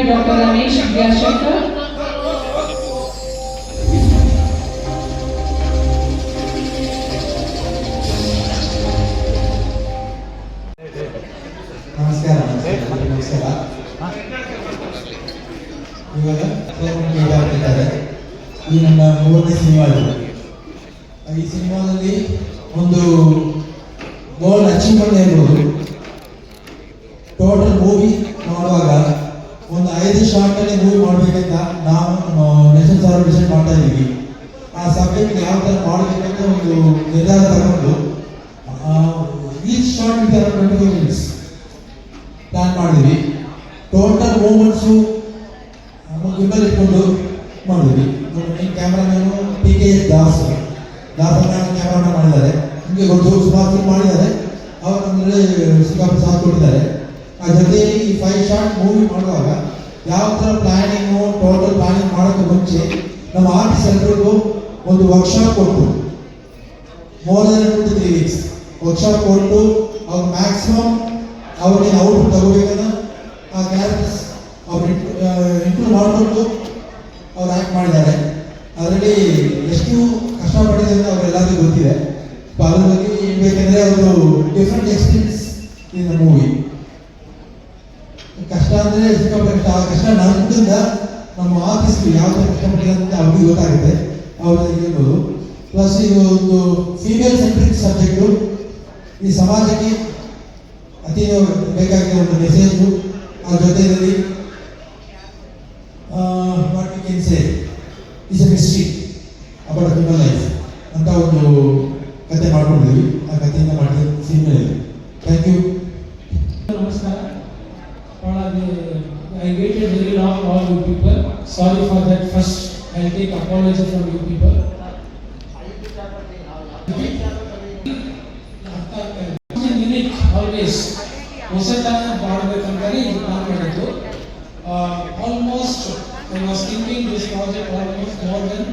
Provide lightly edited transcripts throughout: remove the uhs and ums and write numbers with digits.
Dr. Ramesh Vyashakar. ನಮಸ್ಕಾರ. ಇವಾಗ ಹೇಳ್ತಾರೆ ಈ ನನ್ನ 3ನೇ ಸಿನಿಮಾ. ಈ ಸಿನಿಮಾದಲ್ಲಿ ಒಂದು ಗೋಲ್ ಅಚೀವ್ಮೆಂಟ್ ಹೇಳ್ಬೋದು. ಟೋಟಲ್ ಮೂವಿ ಮಾಡುವಾಗ ಒಂದು 5 ಶಾರ್ಟಲ್ಲಿ ಮೂವಿ ಮಾಡಬೇಕಂತ ನಾವು ನೇಷನ್ ಸರ್ ಡಿಸೈಡ್ ಮಾಡ್ತಾ ಇದ್ದೀವಿ. ಆ ಸಬ್ಜೆಕ್ಟ್ ಯಾವ ಥರ ಮಾಡಬೇಕಂತ ಒಂದು ನಿರ್ಧಾರ ತಗೊಂಡು each short with 25 minutes plan ಮಾಡಿದ್ವಿ. ಟೋಟಲ್ ಮೂಮೆಂಟ್ಸು ವಿಮಲ್ ಇಟ್ಕೊಂಡು ಮಾಡಿದ್ವಿ. ಕ್ಯಾಮ್ರಾಮನ್ನು PKS ದಾಸ್ ಕ್ಯಾಮ್ರಾಮನ್ ಮಾಡಿದ್ದಾರೆ. ನಿಮಗೆ ಗೊತ್ತು, ಸುಮಾರು ಮಾಡಿದ್ದಾರೆ. ಅವರು ನಮ್ಮಲ್ಲಿ ಸಿಕ್ಕಾಪಟ್ಟೆ ಸಾಥ್ ಕೊಟ್ಟಿದ್ದಾರೆ. ಆ ಜೊತೆ ಈ 5 ಶಾರ್ಟ್ ಮೂವಿ ಮಾಡುವಾಗ ಯಾವ ಥರ ಪ್ಲ್ಯಾನಿಂಗು, ಟೋಟಲ್ ಪ್ಲ್ಯಾನಿಂಗ್ ಮಾಡೋಕ್ಕೆ ಮುಂಚೆ ನಮ್ಮ ಆರ್ಟಿಸ್ಟ್ ಎಲ್ಲರಿಗೂ ಒಂದು ವರ್ಕ್ಶಾಪ್ ಕೊಟ್ಟು more than 2 to 3 weeks workshop ಕೊಟ್ಟು ಅವ್ರು ಮ್ಯಾಕ್ಸಿಮಮ್ ಅವ್ರಿಗೆ ಔಟ್ಪುಟ್ ತಗೋಬೇಕನ್ನ ಆ ಕ್ಯಾರೆಕ್ಟರ್ಸ್ ಅವ್ರು ಇಂಪ್ರೂವ್ ಮಾಡಿಕೊಂಡು ಅವ್ರು ಆ್ಯಕ್ಟ್ ಮಾಡಿದ್ದಾರೆ. ಅದರಲ್ಲಿ ಎಷ್ಟು ಕಷ್ಟಪಟ್ಟಿದೆ ಅಂತ ಅವರೆಲ್ಲರಿಗೂ ಗೊತ್ತಿದೆ. ಅದ್ರ ಬಗ್ಗೆ ಹೇಳ್ಬೇಕಂದ್ರೆ ಅವರು different experience in the movie. ಕಷ್ಟ ಅಂದರೆ ಸಿಕ್ಕಾಪಟ್ಟೆ ಆ ಕಷ್ಟ ನಮ್ಮಿಂದ ನಮ್ಮ ಆರ್ಟಿಸ್ಟ್ ಯಾವ ಥರ ಕಷ್ಟಪಟ್ಟಿದೆ ಅಂತ ಅವ್ರಿಗೆ ಗೊತ್ತಾಗುತ್ತೆ. ಅವ್ರಿಗೆ ಹೇಳ್ಬೋದು. ಪ್ಲಸ್ ಇದು ಒಂದು ಫೀಮೇಲ್ ಸೆಂಟ್ರಿಕ್ ಸಬ್ಜೆಕ್ಟು. ಈ ಸಮಾಜಕ್ಕೆ ಅತಿ ಬೇಕಾಗಿರೋ ಒಂದು ಮೆಸೇಜು. ಆ ಜೊತೆಯಲ್ಲಿ what we can say is a mystery about human life ಅಂತ ಒಂದು ಕತೆ ಮಾಡ್ಕೊಂಡಿದ್ದೀವಿ. ಆ ಕಥೆಯಿಂದ ಮಾಡಿದ ಸಿನಿಮಾ. Thank you. ನಮಸ್ಕಾರ. I waited very long, all you people. Sorry for that. First, I'll take apology from you people. Unique always. ಹೊಸತನ ಮಾಡಬೇಕಂತಾನೆ ಇದು ಪ್ಲಾನ್ ಮಾಡಿದ್ದು. Almost I was thinking this project almost more than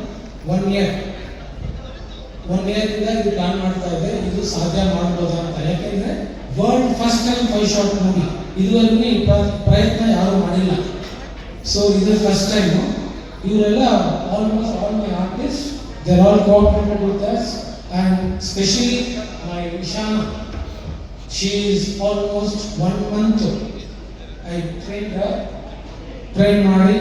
1 year. 1 year ಇಂದ ಇದು plan ಮಾಡ್ತಾ ಇದ್ದೆ. ಇದು ಸಾಧ್ಯ ಮಾಡ್ಬೋದಾ ಅಂತ. ಯಾಕೆಂದ್ರೆ world first time 5 short movie. ಇದುವರೆಗೂ ಈ ಪ್ರಯತ್ನ ಯಾರು ಮಾಡಿಲ್ಲ. ಸೊ ಇದು ಫಸ್ಟ್ ಟೈಮು. ಇವರೆಲ್ಲ almost all my artist, they are all cooperated with us. And specially my Ishana, she is almost 1 month I train ಮಾಡಿ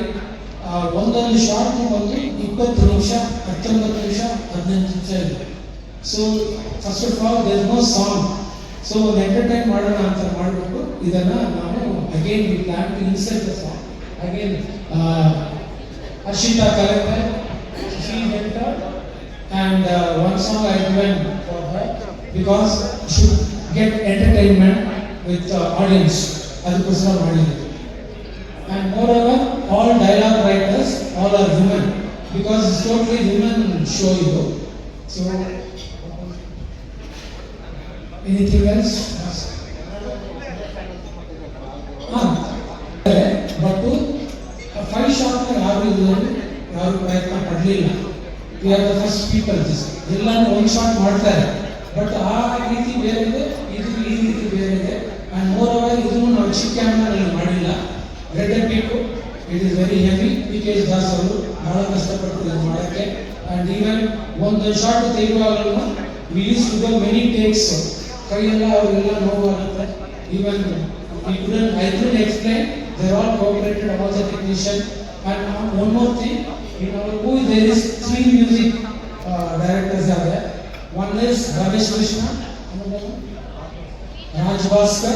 ಒಂದೊಂದು ಶಾರ್ಟ್ ಬಂದು 20 ನಿಮಿಷ, 19 ನಿಮಿಷ, 15 ನಿಮಿಷ ಇದೆ. So first of all there no song. So ಒಂದು ಎಂಟರ್ಟೈನ್ ಮಾಡೋಣ ಅಂತ ಮಾಡಿಬಿಟ್ಟು ಇದನ್ನು ನಾವು again we plan to insert the song again. Ashita Kalekar, she entered, and one song I given for her because she should get entertainment with audience. ಅದಕ್ಕೋಸ್ಕರ ಮಾಡಿದ್ದು. And moreover, all dialogue writers, all are women because it's totally women show you. So anything else? But 5 short ಯಾರು ಪ್ರಯತ್ನ ಪಡಲಿಲ್ಲ. We are the first people. ಎಲ್ಲಾನು ಒಂದು short ಮಾಡ್ತಾರೆ, but ಆ ರೀತಿ ಬೇರೆ ಇದೆ, ಇದು ಈ ರೀತಿ ಬೇರೆ ಇದೆ. ಆ್ಯಂಡ್ ಮೋರ್ ಓವರ್ ಇದನ್ನು ನಾವು ಚಿಕ್ಕ ಕ್ಯಾಮ್ರಾನಲ್ಲಿ ಮಾಡಿಲ್ಲ. Red and pink, it is very heavy. PKS Das ಅವರು ಬಹಳ ಕಷ್ಟಪಟ್ಟು ಇದು ಮಾಡೋಕ್ಕೆ. ಆ್ಯಂಡ್ ಈವನ್ ಒಂದು ಶಾರ್ಟ್ ತೆಗೆಯುವಾಗಲೂ we use to go many takes. ಕೈಯೆಲ್ಲ ಅವರೆಲ್ಲ ನೋವಾಗುತ್ತೆ. Even I couldn't explain. They're all cooperated, all the technicians. And one more thing, in our movie there is 3 music directors are there. One is Ramesh Krishna, Raj Bhaskar,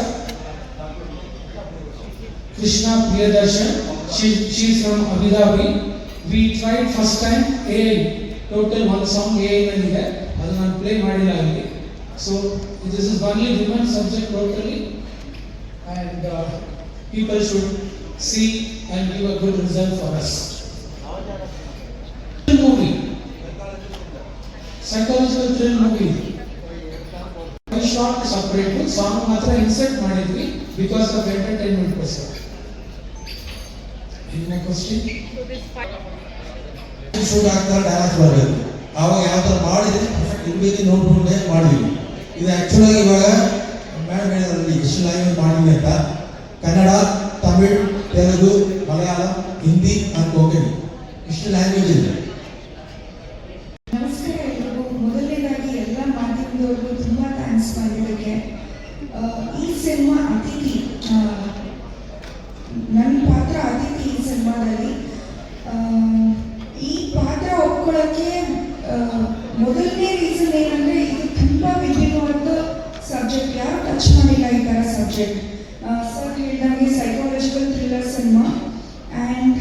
Krishna Priyadarshan. She is from Abu Dhabi. We tried first time AI, total one song AI nalide. Adu ನಾನು play ಮಾಡಿಲ್ಲ ಅಲ್ಲಿ. So this is only women subject totally. And people should see and give a good result for us. Movie, psychological thrill movie. I shot separate song matra insert ಮಾಡಿದ್ವಿ because of entertainment purpose. Any question? Shoot ಆಗ್ತಾರೆ, direct ಬರಬೇಕು. ಆವಾಗ ಯಾವ ಥರ ಮಾಡಿದ್ರೆ ಇರ್ಬೇಕು ನೋಡ್ಕೊಂಡೆ ಮಾಡಿದ್ವಿ. ಇದು ಆ್ಯಕ್ಚುಲಾಗಿ ಇವಾಗ ಮೇಡಮ್ ಹೇಳಿದ್ರಲ್ಲಿ ಎಷ್ಟು ಲ್ಯಾಂಗ್ವೇಜ್ ಮಾಡಿದ್ವಿ ಅಂತ. ಕನ್ನಡ, ತಮಿಳ್, ತೆಲುಗು, ಮಲಯಾಳಂ, ಹಿಂದಿ ಆ್ಯಂಡ್ ಕೊಂಕಣಿ ಇಷ್ಟು ಲ್ಯಾಂಗ್ವೇಜ್ ಇದೆ. ನಮಸ್ಕಾರ ಎಲ್ರಿಗೂ. ಮೊದಲನೇದಾಗಿ ಎಲ್ಲ ಮಾಧ್ಯಮದವ್ರಿಗೂ ತುಂಬ ಥ್ಯಾಂಕ್ಸ್ ಮಾಡಿದ್ದಕ್ಕೆ. ಈ ಸಿನಿಮಾ ಅತಿಥಿ, ನನ್ನ ಪಾತ್ರ ಅತಿಥಿ ಈ ಸಿನಿಮಾದಲ್ಲಿ. ಈ ಪಾತ್ರ ಒಪ್ಕೊಳ್ಳೋಕ್ಕೆ ಮೊದಲನೇ ರೀಸನ್ ಏನಂದರೆ ಇದು ತುಂಬ ವಿಭಿನ್ನವಾದ ಸಬ್ಜೆಕ್ಟ್, ಯಾರು ಟಚ್ ಮಾಡಿಲ್ಲ ಈ ಥರ ಸಬ್ಜೆಕ್ಟ್. ಸರ್ ಹೇಳಿದಂಗೆ ಸೈಕಾಲಜಿಕಲ್ ಥ್ರಿಲ್ಲರ್ ಸಿನಿಮಾ ಆ್ಯಂಡ್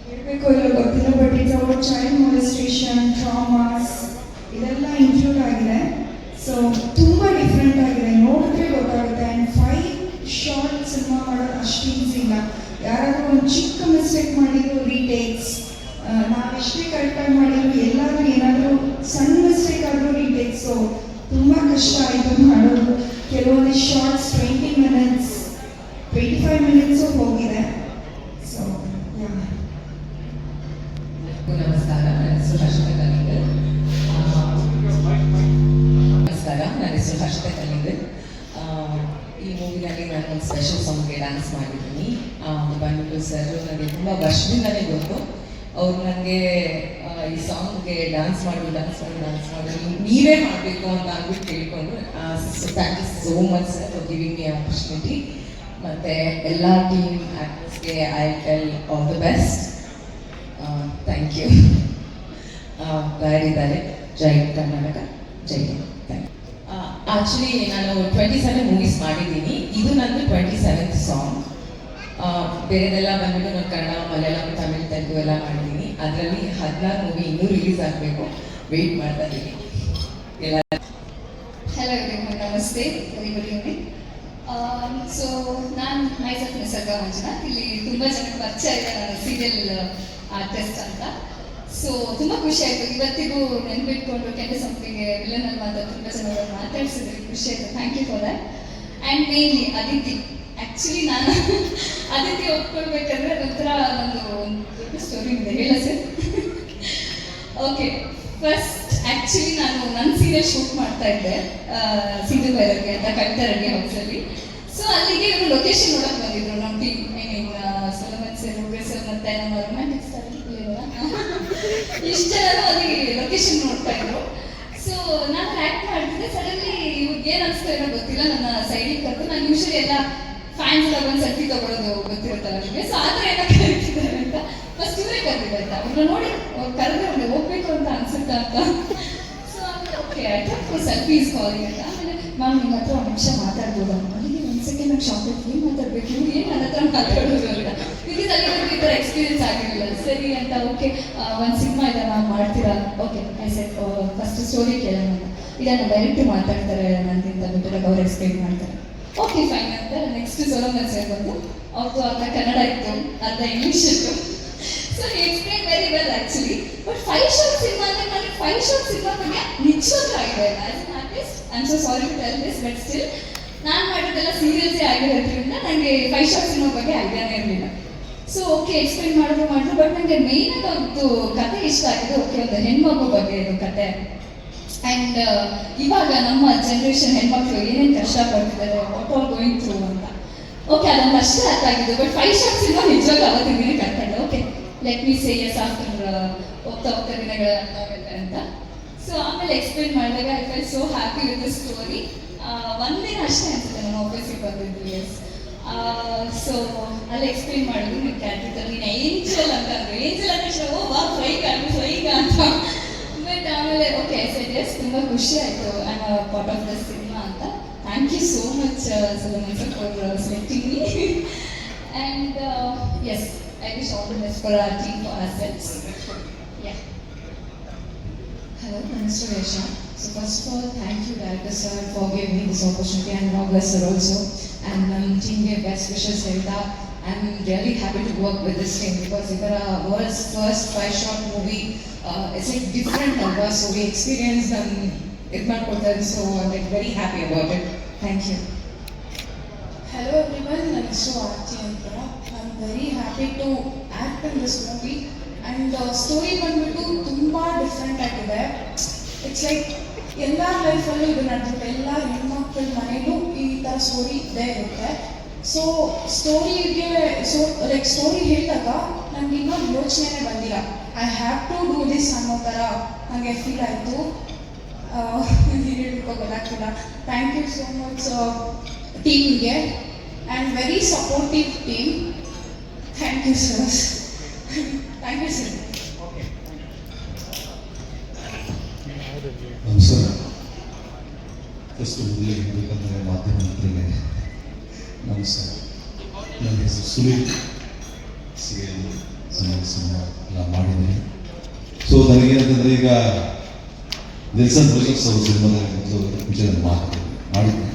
ಹೇಳಬೇಕು ಇಲ್ಲ ಗೊತ್ತಿಲ್ಲ, but it's about child molestation, traumas ಇದೆಲ್ಲ ಇನ್ಕ್ಲೂಡ್ ಆಗಿದೆ. ಸೊ ತುಂಬ ಡಿಫ್ರೆಂಟ್ ಆಗಿದೆ, ನೋಡಿದ್ರೆ ಗೊತ್ತಾಗುತ್ತೆ. ಆ್ಯಂಡ್ 5 ಶಾರ್ಟ್ ಸಿನಿಮಾ ಮಾಡೋದು ಅಷ್ಟು ಈಸಿ ಇಲ್ಲ. ಯಾರಾದರೂ ಒಂದು ಚಿಕ್ಕ ಮಿಸ್ಟೇಕ್ ಮಾಡಿದ್ರು ರೀಟೇಕ್ಸ್, ನಾವೆಷ್ಟೇ ಕರೆಕ್ಟಾಗಿ ಮಾಡಿದ್ರು ಎಲ್ಲಾದರೂ ಏನಾದರೂ ಸಣ್ಣ ಮಿಸ್ಟೇಕ್ ಆದರೂ ರೀಟೇಕ್ಸ್. ಸೊ ತುಂಬ ಕಷ್ಟ ಆಯಿತು ಮಾಡೋದು. ಕೆಲವೊಂದು ಶಾರ್ಟ್ಸ್ 20 ಮಿನಿಟ್ಸ್ 25 ಮಿನಿಟ್ಸು ಹೋಗಿದೆ. So yeah. ನಮಸ್ಕಾರ, ನನ್ನ ಹೆಸರು ಹರ್ಷಿತಾ ಕಲಿಂಗಲ್. ನಮಸ್ಕಾರ, ನನ್ನ ಹೆಸರು ಹರ್ಷಿತಾ ಕಲಿಂಗಲ್. ಈ ಮೂವಿನಲ್ಲಿ ನಾನು ಒಂದು ಸ್ಪೆಷಲ್ ಸಾಂಗ್ಗೆ ಡ್ಯಾನ್ಸ್ ಮಾಡಿದ್ದೀನಿ. ಬಂದ್ಬಿಟ್ಟು ಸರ್ ನನಗೆ ತುಂಬ ವರ್ಷದಿಂದಲೇ ಗೊತ್ತು. ಅವ್ರು ನನಗೆ ಈ ಸಾಂಗ್ಗೆ ಡ್ಯಾನ್ಸ್ ಮಾಡಿ ನೀವೇ ಮಾಡಬೇಕು ಅಂತ ಅಂದ್ಬಿಟ್ಟು ಕೇಳಿಕೊಂಡು, so thank you so much sir for giving me opportunity. ಮತ್ತು ಎಲ್ಲ ಟೀಮ್ ಆ್ಯಕ್ಟರ್ಸ್ಗೆ I tell all the best. Thank you. ತಯಾರಿದ್ದಾರೆ. ಜೈ ಕರ್ನಾಟಕ, ಜೈ ಹಿಂದ್. Thank you. ಆ್ಯಕ್ಚುಲಿ ನಾನು 27 ಮೂವೀಸ್ ಮಾಡಿದ್ದೀನಿ. ಇದು ನಂದು 27th ಸಾಂಗ್. ಬೇರೆದೆಲ್ಲ ಬಂದ್ಬಿಟ್ಟು ನಾನು ಕನ್ನಡ, ಮಲಯಾಳಂ, ತಮಿಳ್, ತೆಲುಗು ಎಲ್ಲ ಮಾಡಿದ್ದೀನಿ. ಅದರಲ್ಲಿ 16 ಮೂವಿ ಇನ್ನೂ ರಿಲೀಸ್ ಆಗಬೇಕು, ವೆಯ್ಟ್ ಮಾಡ್ತಾ ಇದ್ದೀನಿ. ಎಲ್ಲ ಹಲೋ ಎವ್ರಿವನ್, ನಮಸ್ತೆ, ವೆರಿ ಗುಡ್ ಈವ್ನಿಂಗ್. ಸೊ ನಾನು ಮೈಸೆಲ್ಫ್ ನಿಸರ್ಗ ಮಂಜುನಾಥ್. ಇಲ್ಲಿ ತುಂಬ ಜನಕ್ಕೆ ಪರಿಚಯ ಇದೆ, ನಾನು ಸೀರಿಯಲ್ ಆರ್ಟಿಸ್ಟ್ ಅಂತ. ಸೊ ತುಂಬ ಖುಷಿ ಆಯಿತು. ಇವತ್ತಿಗೂ ನೆನ್ಪಿಟ್ಕೊಂಡು ಕೆಂಡ ಸಂಪಿಗೆ ವಿಲನಲ್ಲಿ ಮಾತ್ರ ತುಂಬ ಜನರು ಮಾತಾಡ್ಸಿದ್ರಿ, ಖುಷಿ ಆಯಿತು. Thank you for that. And mainly Aditi. Actually ನಾನು ಅದಿತಿ ಒಪ್ಕೊಳ್ಬೇಕಂದ್ರೆ ಒಂಥರ ಒಂದು ದೊಡ್ಡ ಸ್ಟೋರಿ ಇದೆ, ಹೇಳ ಸರ್? ಓಕೆ, ಫಸ್ಟ್ ಆ್ಯಕ್ಚುಲಿ ನಾನು ನನ್ನ ಸೀರಿಯಲ್ ಶೂಟ್ ಮಾಡ್ತಾ ಇದ್ದೆ, ಸಿಂಧು ಬೈರಗೆ ಅಂತ ಕವಿತಾ ರೆಡ್ಡಿ ಹೌಸಲ್ಲಿ. ಸೊ ಅಲ್ಲಿಗೆ ಇವರು ಲೊಕೇಶನ್ ನೋಡೋಕೆ ಬಂದಿದ್ರು ನಮ್ಮ ಟೀಮ್. ಐ ಮೀನ್ ಸಲಮನ್ ಸರ್, ಉಗ್ರ ಸರ್, ಮತ್ತು ನಮ್ಮ ರೊಮ್ಯಾಂಟಿಕ್ ಸ್ಟಾರ್ ಇಷ್ಟು ಜನರು ಅಲ್ಲಿ ಲೊಕೇಶನ್ ನೋಡ್ತಾ ಇದ್ರು. ಸೊ ನಾನು ಆ್ಯಕ್ಟ್ ಮಾಡ್ತಿದ್ದೆ. ಸಡನ್ಲಿ ಇವ್ರಿಗೆ ಏನು ಅನಿಸ್ತಾ ಇರೋ ಗೊತ್ತಿಲ್ಲ, ನನ್ನ ಸೈಡಿಗೆ ಕರೆದು, ನಾನು ಯೂಶಲಿ ಎಲ್ಲ ಫ್ಯಾನ್ಸ್ ಎಲ್ಲ ಬಂದು ಸೆಲ್ಫಿ ತಗೊಳ್ಳೋದು ಗೊತ್ತಿರುತ್ತಲ್ಲ ನಿಮಗೆ. ಸೊ ಆ ಥರ ಎಲ್ಲ ಕರೀತಿದ್ದಾರೆ ಅಂತ ಫಸ್ಟ್ ಇವರೇ ಕರೆದಿದ್ದಾರೆ ಅಂತ ಅವ್ರನ್ನ ನೋಡಿ ಕರೆದ್ರೆ ಅವ್ರಿಗೆ ಹೋಗ್ಬೇಕು ಅಂತ ಅನ್ಸುತ್ತಾ ಅಂತ. ಸೊ ಆಮೇಲೆ ಓಕೆ ಆಯ್ತು, ಸೆಲ್ಫಿ ಇಸ್ ಕಾಲಿಂಗ್ ಅಂತ. ಆಮೇಲೆ ಮ್ಯಾಮ್ ನಿಮ್ಮ ಹತ್ರ ಒಂದು ನಿಮಿಷ ಮಾತಾಡ್ಬೋದು ಅಂತ. ನನಗೆ ಒಂದು ಸೆಕೆಂಡ್ ನಂಗೆ ಶಾಕ್ ಆಯ್ತು, ಏನು ಮಾತಾಡ್ಬೇಕು, ಇವ್ರು ಏನು ನನ್ನ ಹತ್ರ ಮಾತಾಡೋದು ಅಂತ. ಬಿಕಾಸ್ ಅಲ್ಲಿವರೆಗೂ ಈ ಥರ ಎಕ್ಸ್ಪೀರಿಯನ್ಸ್ ಆಗಿರಲಿಲ್ಲ. ಸರಿ ಅಂತ ಓಕೆ, ಒಂದು ಸಿನಿಮಾ ಇದೆ ಮ್ಯಾಮ್, ಮಾಡ್ತೀರಾ? Okay I set first story ಕೇಳೋಣ ಅಂತ. ಇದನ್ನು ಡೈರೆಕ್ಟ್ ಮಾತಾಡ್ತಾರೆ ನಂಗಿಂತ ಬಿಟ್ಟರೆ ಅವ್ರು ಎಕ್ಸ್ಪ್ಲೇನ್ ಮಾಡ್ತಾರೆ. ಓಕೆ ಫೈನ್ ಅಂತ ನೆಕ್ಸ್ಟ್ ಸೋಲಮನ್ ಸರ್ ಬಂದು ಅವ್ರದ್ದು ಅರ್ಧ ಕನ್ನಡ ಇತ್ತು, ಅರ್ಧ ಇಂಗ್ಲೀಷ್ ಇತ್ತು. So he explain very well actually. But 5 short cinema ಅಂದರೆ ನನಗೆ 5 ಶಾರ್ಟ್ ಸಿನಿಮಾ ಬಗ್ಗೆ ನಿಜವಾಗ್ಲೂ ಆಗಿದೆ. As an artist I am so sorry to tell this, but still ನಾನು ಮಾಡಿದ್ದೆಲ್ಲ ಸೀರಿಯಲ್ಸೇ ಆಗಿರೋದ್ರಿಂದ ನನಗೆ 5 ಶಾರ್ಟ್ ಸಿನಿಮಾ ಬಗ್ಗೆ ಐಡಿಯಾನೇ ಇರಲಿಲ್ಲ. ಸೊ ಓಕೆ ಎಕ್ಸ್ಪ್ಲೇನ್ ಮಾಡಿದ್ರು ಬಟ್ ನನಗೆ ಮೇಯ್ನಾಗಿ ಒಂದು ಕತೆ ಇಷ್ಟ ಆಗಿದೆ. ಓಕೆ, ಒಂದು ಹೆಣ್ಮಗು ಬಗ್ಗೆ ಇದು ಕತೆ. ಆ್ಯಂಡ್ ಇವಾಗ ನಮ್ಮ ಜನ್ರೇಷನ್ ಹೆಣ್ಮಕ್ಳು ಏನೇನು ಕಷ್ಟಪಡ್ತಿದ್ದಾರೆ, ವಾಟ್ ಆಲ್ ಗೋಯಿಂಗ್ ಥ್ರೂ ಅಂತ. ಓಕೆ, ಅದೊಂದು ಅಷ್ಟೇ ಅರ್ಥ ಆಗಿದೆ. ಬಟ್ 5 ಶಾರ್ಟ್ ಸಿನಿಮಾ ನಿಜವಾಗ್ಲೂ ಅವತ್ತಿನ ಕರ್ಕೊಂಡೆ. Okay, let me say yes after ಹೋಗ್ತಾ ದಿನಗಳ ಅರ್ಥ ಆಗುತ್ತೆ ಅಂತ. ಸೊ ಆಮೇಲೆ ಎಕ್ಸ್ಪ್ಲೇನ್ ಮಾಡಿದಾಗ I fell so happy with the story. ಒಂದಿನ ಅಷ್ಟೇ ಅನ್ಸುತ್ತೆ ನಮ್ಮ ಆಫೀಸಿಗೆ ಬಂದಿದ್ದು. ಎಸ್, ಸೊ ಅಲ್ಲಿ ಎಕ್ಸ್ಪ್ಲೇನ್ ಮಾಡಿದ್ರು, ನಿಮ್ಮ ಕ್ಯಾರೆಕ್ಟರ್ ನೀನು ಏಂಜಲ್ ಅಂತ ಅಂದರು. ಏಂಜಲ್ ಅಂತ ಓ ವಾ ಫ್ಲೈಂಗ್ ಅಂತ. ಬಟ್ ಆಮೇಲೆ ಓಕೆ ಸೆಟ್ ಎಸ್, ತುಂಬ ಖುಷಿ ಆಯಿತು I am a part of this cinema ಅಂತ. Thank you so much Salman sir for selecting me. And yes, I wish all the best for our team, for our sets. Yeah. Hello, Mr. Resha. So first of all, thank you, Director Sir, for giving me this opportunity, and Raghav Sir also. And team gave best wishes, Sarita. I'm really happy to work with this team because it's our world's first 5-shot movie. It's like different, so we experienced Idman Kothari, so I'm like very happy about it. Thank you. Hello everyone, my name is Aarti Antara. I'm very happy to act in this movie. And story ಬಂದ್ಬಿಟ್ಟು ತುಂಬ different ಆಗಿದೆ. It's like ಎಲ್ಲ ಲೈಫಲ್ಲೂ ಇದು ನಡೆದಿರುತ್ತೆ, ಎಲ್ಲ ಹೆಣ್ಮಕ್ಳ ಮನೆಯಲ್ಲೂ ಈ ಥರ ಸ್ಟೋರಿ ಇದ್ದೇ ಇರುತ್ತೆ. ಸೊ ಸ್ಟೋರಿ ಹೇಳಿದಾಗ ನನಗೆ ಇನ್ನೊಂದು ಯೋಚನೆನೇ ಬಂದಿಲ್ಲ. I have to do this ಅನ್ನೋ ಥರ ನನಗೆ ಫೀಲ್ ಆಯಿತು. ಹೇಳಬೇಕು ಗೊತ್ತಾಗ್ತಿಲ್ಲ. ಥ್ಯಾಂಕ್ ಯು ಸೋ ಮಚ್ ಟೀಮ್ಗೆ and very supportive team. Thank you sir. Thank you sir. ನಮಸ್ಕಾರ. ಫಸ್ಟ್ ಮೊದಲಿಗೆ ಹೇಳಬೇಕಂದ್ರೆ ಮಾಧ್ಯಮ ಮಿತ್ರರಿಗೆ ನಮಸ್ಕಾರ. ನನ್ನ ಹೆಸರು ಸುನೀಲ್. ಸೀರಿಯಲ್ ಸಿನಿಮಾ ಎಲ್ಲ ಮಾಡಿದ್ದೀನಿ. ಸೊ ನನಗೇನಂತಂದರೆ ಈಗ ನೆಲ್ಸನ್ ಬ್ರದರ್ಸ್ ಅವರು ಸಿನಿಮಾದಲ್ಲಿ ಮೊದಲು ಮುಂಚೆ ನಾನು ಮಾಡಿದ್ದೆ.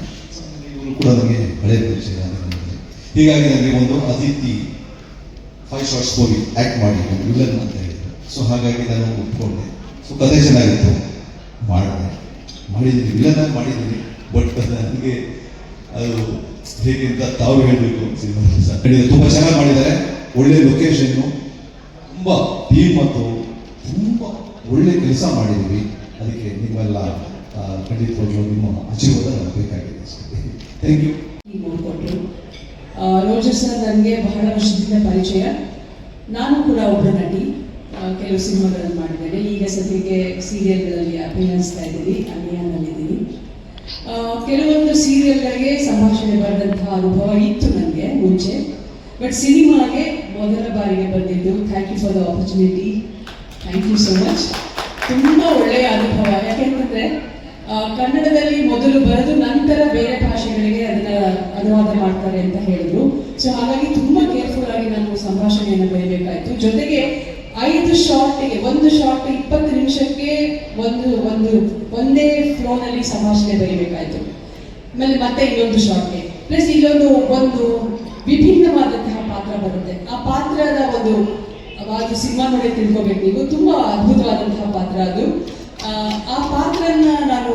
ಇವರು ಕೂಡ ನನಗೆ ಹಳೆಯ ಪರಿಚಯ ನನಗೆ. ಹೀಗಾಗಿ ನನಗೆ ಒಂದು ಅತಿಥಿ 5 ಶಾರ್ಟ್ಸ್ ಹೋಗಿ ಆ್ಯಕ್ಟ್ ಮಾಡಿ ಒಂದು ವಿಲನ್ ಅಂತ ಹೇಳಿದ್ರು. ಸೊ ಹಾಗಾಗಿ ನಾನು ಒಪ್ಕೊಂಡೆ. ಸೊ ಕಥೆ ಚೆನ್ನಾಗಿತ್ತು, ಮಾಡಿದ್ದೀನಿ, ವಿಲನ್ ಮಾಡಿದ್ದೀನಿ. ಬಟ್ ನನಗೆ ಅದು ಹೇಗೆ ಅಂತ ತಾವು ಹೇಳಬೇಕು. ಸಿನಿಮಾ ತುಂಬ ಚೆನ್ನಾಗಿ ಮಾಡಿದ್ದಾರೆ. ಒಳ್ಳೆ ಲೊಕೇಶನ್ನು, ತುಂಬ ಟೀಮ್ ಮತ್ತು ತುಂಬ ಒಳ್ಳೆ ಕೆಲಸ ಮಾಡಿದ್ದೀವಿ. ಅದಕ್ಕೆ ನಿಮ್ಮೆಲ್ಲ ಖಂಡಿತವಾಗ್ಲೂ ನಿಮ್ಮ ಆಶೀರ್ವಾದ ನನಗೆ ಬೇಕಾಗಿದೆ. Thank you. ನೋಡಿಕೊಂಡ್ರು ರೋಜರ್ ಸರ್ ನನಗೆ ಬಹಳ ವರ್ಷದಿಂದ ಪರಿಚಯ. ನಾನು ಕೂಡ ಒಬ್ಬ ನಟಿ, ಕೆಲವು ಸಿನಿಮಾಗಳನ್ನು ಮಾಡಿದ್ದೇನೆ. ಈಗ ಸದ್ಯಕ್ಕೆ ಸೀರಿಯಲ್ಗಳಲ್ಲಿ ಅಭಿನಯಿಸ್ತಾ ಇದ್ದೀನಿ, ಅಭಿಯಾನದಲ್ಲಿದ್ದೀನಿ. ಕೆಲವೊಂದು ಸೀರಿಯಲ್ಗಳಿಗೆ ಸಂಭಾಷಣೆ ಬರೆದಂತಹ ಅನುಭವ ಇತ್ತು ನನಗೆ ಮುಂಚೆ. ಬಟ್ ಸಿನಿಮಾಗೆ ಮೊದಲ ಬಾರಿಗೆ ಬಂದಿದ್ದು. Thank you for the opportunity. Thank you so much. ತುಂಬ ಒಳ್ಳೆಯ ಅನುಭವ. ಯಾಕೆಂತಂದರೆ ಕನ್ನಡದಲ್ಲಿ ಮೊದಲು ಬರೆದು ನಂತರ ಬೇರೆ ಭಾಷೆಗಳಿಗೆ ಅದನ್ನು ಅನುವಾದ ಮಾಡ್ತಾರೆ ಅಂತ ಹೇಳಿದ್ರು. ಸೊ ಹಾಗಾಗಿ ತುಂಬ ಕೇರ್ಫುಲ್ ಆಗಿ ನಾನು ಸಂಭಾಷಣೆಯನ್ನು ಬರೀಬೇಕಾಯಿತು. ಜೊತೆಗೆ 5 ಶಾರ್ಟಿಗೆ, ಒಂದು ಶಾರ್ಟ್ 20 ನಿಮಿಷಕ್ಕೆ ಒಂದೇ ಫ್ಲೋನಲ್ಲಿ ಸಂಭಾಷಣೆ ಬರೀಬೇಕಾಯಿತು. ಆಮೇಲೆ ಮತ್ತೆ ಇನ್ನೊಂದು ಶಾರ್ಟ್ಗೆ ಪ್ಲಸ್ ಒಂದು ವಿಭಿನ್ನವಾದಂತಹ ಪಾತ್ರ ಬರುತ್ತೆ. ಆ ಪಾತ್ರದ ಅದು ಸಿನಿಮಾ ನೋಡಿ ತಿಳ್ಕೊಬೇಕು ನೀವು. ತುಂಬ ಅದ್ಭುತವಾದಂತಹ ಪಾತ್ರ ಅದು. ಆ ಪಾತ್ರನ ನಾನು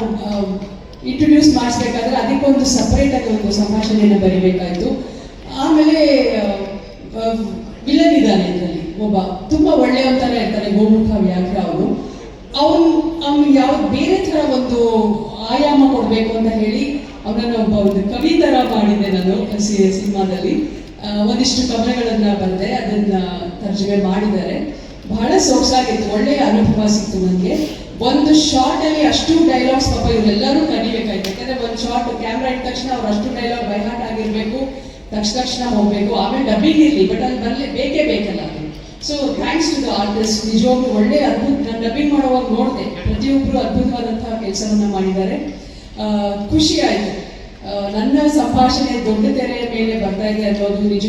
ಇಂಟ್ರೊಡ್ಯೂಸ್ ಮಾಡಿಸ್ಬೇಕಾದ್ರೆ ಅದಕ್ಕೊಂದು ಸಪ್ರೇಟಾಗಿ ಒಂದು ಸಂಭಾಷಣೆಯನ್ನು ಬರೀಬೇಕಾಯಿತು. ಆಮೇಲೆ ವಿಲನ್ ಇದ್ದಾನೆ ಇದರಲ್ಲಿ ಒಬ್ಬ, ತುಂಬ ಒಳ್ಳೆಯವಂತಾನೆ ಇರ್ತಾನೆ, ಗೋಮುಖ ವ್ಯಾಘ್ರ ಅವನು. ಅವನು ಯಾವ್ದು ಬೇರೆ ಥರ ಒಂದು ಆಯಾಮ ಕೊಡಬೇಕು ಅಂತ ಹೇಳಿ ಅವನನ್ನು ಒಂದು ಕವಿ ಥರ ಮಾಡಿದ್ದೆ ನಾನು ಸಿನಿಮಾದಲ್ಲಿ. ಒಂದಿಷ್ಟು ಕವನಗಳನ್ನು ಬರೆದೆ, ಅದನ್ನು ತರ್ಜುಮೆ ಮಾಡಿದ್ದಾರೆ. ಬಹಳ ಸೊಗಸಾಗಿತ್ತು, ಒಳ್ಳೆಯ ಅನುಭವ ಸಿಕ್ತು ನನಗೆ. ಒಂದು ಶಾರ್ಟಲ್ಲಿ ಅಷ್ಟು ಡೈಲಾಗ್ಸ್ ಪಾಪ ಇವರೆಲ್ಲರೂ ಕಲಿಬೇಕಾಯ್ತು. ಯಾಕಂದರೆ ಒಂದು ಶಾರ್ಟ್ ಕ್ಯಾಮ್ರಾ ಇಟ್ಟ ತಕ್ಷಣ ಅವ್ರು ಅಷ್ಟು ಡೈಲಾಗ್ ಬೈಹಾಟ್ ಆಗಿರಬೇಕು, ತಕ್ಷಣ ಹೋಗಬೇಕು, ಆಮೇಲೆ ಡಬ್ಬಿಂಗ್ ಇರಲಿ, ಬಟ್ ಅಲ್ಲಿ ಬೇಕೇ ಬೇಕಲ್ಲ ಅದು. So thanks to the artist. ನಿಜವಾಗ್ಲೂ ಒಳ್ಳೆ ಅದ್ಭುತ. ನಾನು ಡಬ್ಬಿಂಗ್ ಮಾಡುವಾಗ ನೋಡಿದೆ, ಪ್ರತಿಯೊಬ್ಬರು ಅದ್ಭುತವಾದಂತಹ ಕೆಲಸವನ್ನು ಮಾಡಿದ್ದಾರೆ. ಖುಷಿ ಆಯಿತು. ನನ್ನ ಸಂಭಾಷಣೆ ದೊಡ್ಡ ತೆರೆಯ ಮೇಲೆ ಬರ್ತಾ ಇದೆ ಅನ್ನೋದು ನಿಜ.